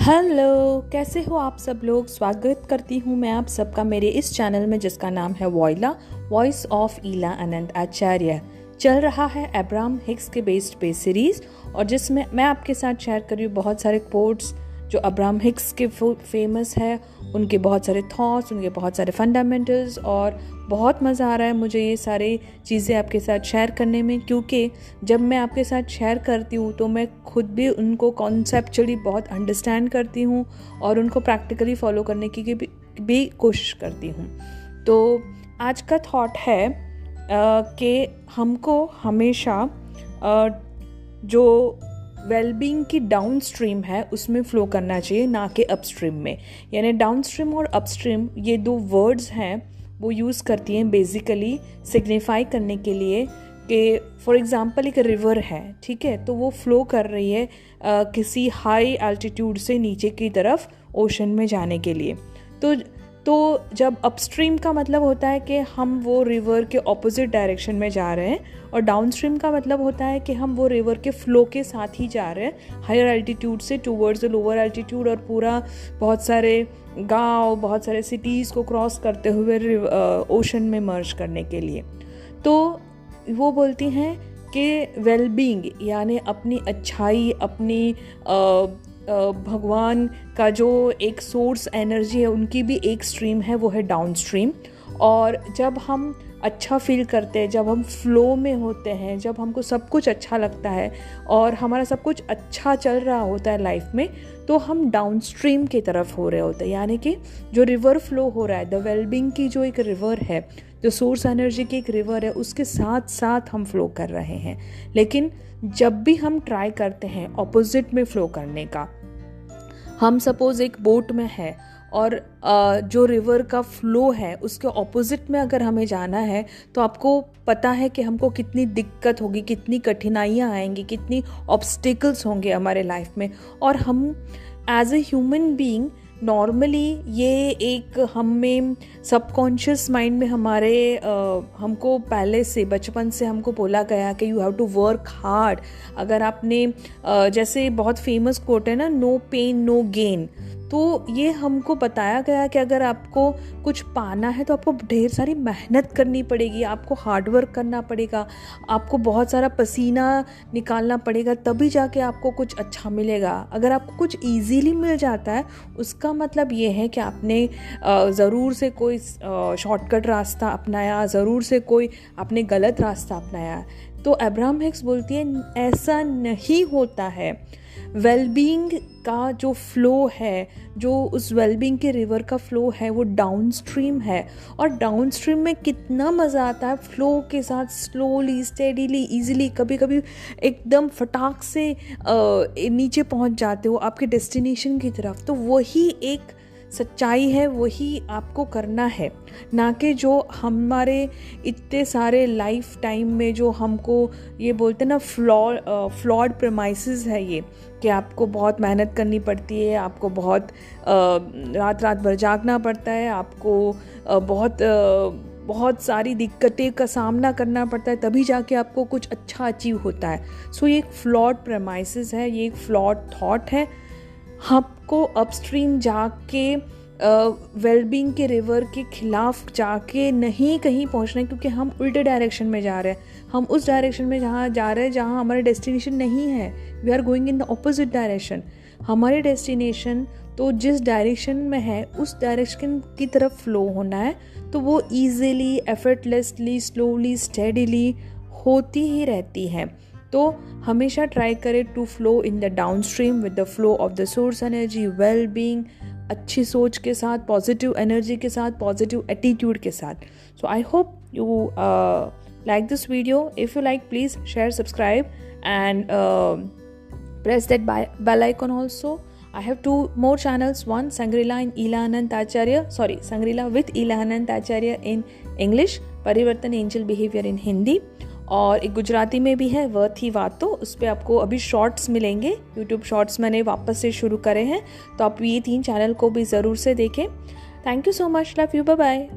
Hello, कैसे हो आप सब लोग। स्वागत करती हूँ मैं आप सबका मेरे इस चैनल में जिसका नाम है वॉइला, वॉइस ऑफ ईला अनंत आचार्य। चल रहा है अब्राहम हिक्स के बेस्ड पे सीरीज़ और जिसमें मैं आपके साथ शेयर कर रही हूँ बहुत सारे कोट्स जो अब्राहम हिक्स के फेमस है, उनके बहुत सारे थॉट्स, उनके बहुत सारे फंडामेंटल्स। और बहुत मज़ा आ रहा है मुझे ये सारी चीज़ें आपके साथ शेयर करने में, क्योंकि जब मैं आपके साथ शेयर करती हूँ तो मैं खुद भी उनको कॉन्सेप्चुअली बहुत अंडरस्टैंड करती हूँ और उनको प्रैक्टिकली फॉलो करने की भी कोशिश करती हूँ। तो आज का थॉट है कि हमको हमेशा जो वेलबींग की डाउन स्ट्रीम है उसमें फ़्लो करना चाहिए, ना कि अपस्ट्रीम में। यानी डाउन स्ट्रीम और अपस्ट्रीम ये दो वर्ड्स हैं वो यूज़ करती हैं बेसिकली सिग्निफाई करने के लिए कि फॉर एग्ज़ाम्पल एक रिवर है, ठीक है, तो वो फ़्लो कर रही है किसी हाई एल्टीट्यूड से नीचे की तरफ ओशन में जाने के लिए। तो जब अपस्ट्रीम का मतलब होता है कि हम वो रिवर के ऑपोजिट डायरेक्शन में जा रहे हैं और डाउनस्ट्रीम का मतलब होता है कि हम वो रिवर के फ्लो के साथ ही जा रहे हैं हायर एल्टीट्यूड से टूवर्ड्स द लोअर एल्टीट्यूड, और पूरा बहुत सारे गांव, बहुत सारे सिटीज़ को क्रॉस करते हुए ओशन में मर्ज करने के लिए। तो वो बोलती हैं कि वेलबींग यानी अपनी अच्छाई, अपनी भगवान का जो एक सोर्स एनर्जी है उनकी भी एक स्ट्रीम है, वो है डाउन स्ट्रीम। और जब हम अच्छा फील करते हैं, जब हम फ्लो में होते हैं, जब हमको सब कुछ अच्छा लगता है और हमारा सब कुछ अच्छा चल रहा होता है लाइफ में, तो हम डाउन स्ट्रीम की तरफ हो रहे होते हैं। यानी कि जो रिवर फ्लो हो रहा है, द वेलबींग की जो एक रिवर है, जो सोर्स एनर्जी की एक रिवर है, उसके साथ साथ हम फ्लो कर रहे हैं। लेकिन जब भी हम ट्राई करते हैं ऑपोजिट में फ्लो करने का, हम सपोज एक बोट में है और जो रिवर का फ्लो है उसके ऑपोजिट में अगर हमें जाना है तो आपको पता है कि हमको कितनी दिक्कत होगी, कितनी कठिनाइयाँ आएंगी, कितनी ऑब्स्टिकल्स होंगे हमारे लाइफ में। और हम as a human being normally ये एक हमें सबकॉन्शियस माइंड में हमारे हमको पहले से बचपन से हमको बोला गया कि you have to work hard. अगर आपने जैसे बहुत फेमस कोट है ना, नो पेन नो गेन, तो ये हमको बताया गया कि अगर आपको कुछ पाना है तो आपको ढेर सारी मेहनत करनी पड़ेगी, आपको हार्ड वर्क करना पड़ेगा, आपको बहुत सारा पसीना निकालना पड़ेगा, तभी जाके आपको कुछ अच्छा मिलेगा। अगर आपको कुछ इजीली मिल जाता है उसका मतलब ये है कि आपने ज़रूर से कोई शॉर्टकट रास्ता अपनाया, ज़रूर से कोई आपने गलत रास्ता अपनाया। तो अब्राहम हिक्स बोलती है ऐसा नहीं होता है। वेलबींग का जो फ्लो है, जो उस वेलबींग के रिवर का फ्लो है, वो डाउन स्ट्रीम है। और डाउन स्ट्रीम में कितना मज़ा आता है फ्लो के साथ, स्लोली, स्टेडीली, इजीली, कभी कभी एकदम फटाक से नीचे पहुंच जाते हो आपके डेस्टिनेशन की तरफ। तो वही एक सच्चाई है, वही आपको करना है, ना कि जो हमारे इतने सारे लाइफ टाइम में जो हमको ये बोलते हैं ना फ्लॉड प्रेमाइसेस है ये, कि आपको बहुत मेहनत करनी पड़ती है, आपको बहुत रात भर जागना पड़ता है, आपको बहुत सारी दिक्कतें का सामना करना पड़ता है, तभी जाके आपको कुछ अच्छा अचीव होता है। सो ये एक फ्लॉड प्रेमाइसेस है, ये एक फ्लॉड थॉट है। हमको अपस्ट्रीम जाके वेलबींग के रिवर के खिलाफ जाके नहीं कहीं पहुंचना है, क्योंकि हम उल्टे डायरेक्शन में जा रहे हैं। हम उस डायरेक्शन में जहाँ जा रहे हैं जहाँ हमारा डेस्टिनेशन नहीं है। We are going in the opposite direction. हमारी डेस्टिनेशन तो जिस डायरेक्शन में है उस डायरेक्शन की तरफ फ्लो होना है, तो वो ईजिली, एफर्टलेसली, स्लोली, स्टेडीली होती ही रहती है। तो हमेशा ट्राई करें to flow in the downstream with the flow of the source energy, well being, अच्छी सोच के साथ, पॉजिटिव एनर्जी के साथ, पॉजिटिव एटीट्यूड के साथ। So I hope you like this video. If you like, please share, subscribe and press that bell icon also. I have 2 more channels. One, Sangrila in Ila Anant Acharya, Sangrila with Ila Anant Acharya in English, Parivartan Angel Behavior in Hindi, और एक गुजराती में भी है, worth ही वातो। उस पर आपको अभी शॉर्ट्स मिलेंगे, यूट्यूब शॉर्ट्स मैंने वापस से शुरू करे हैं, तो आप ये 3 चैनल को भी ज़रूर से देखें। Thank you so much, love you, bye bye.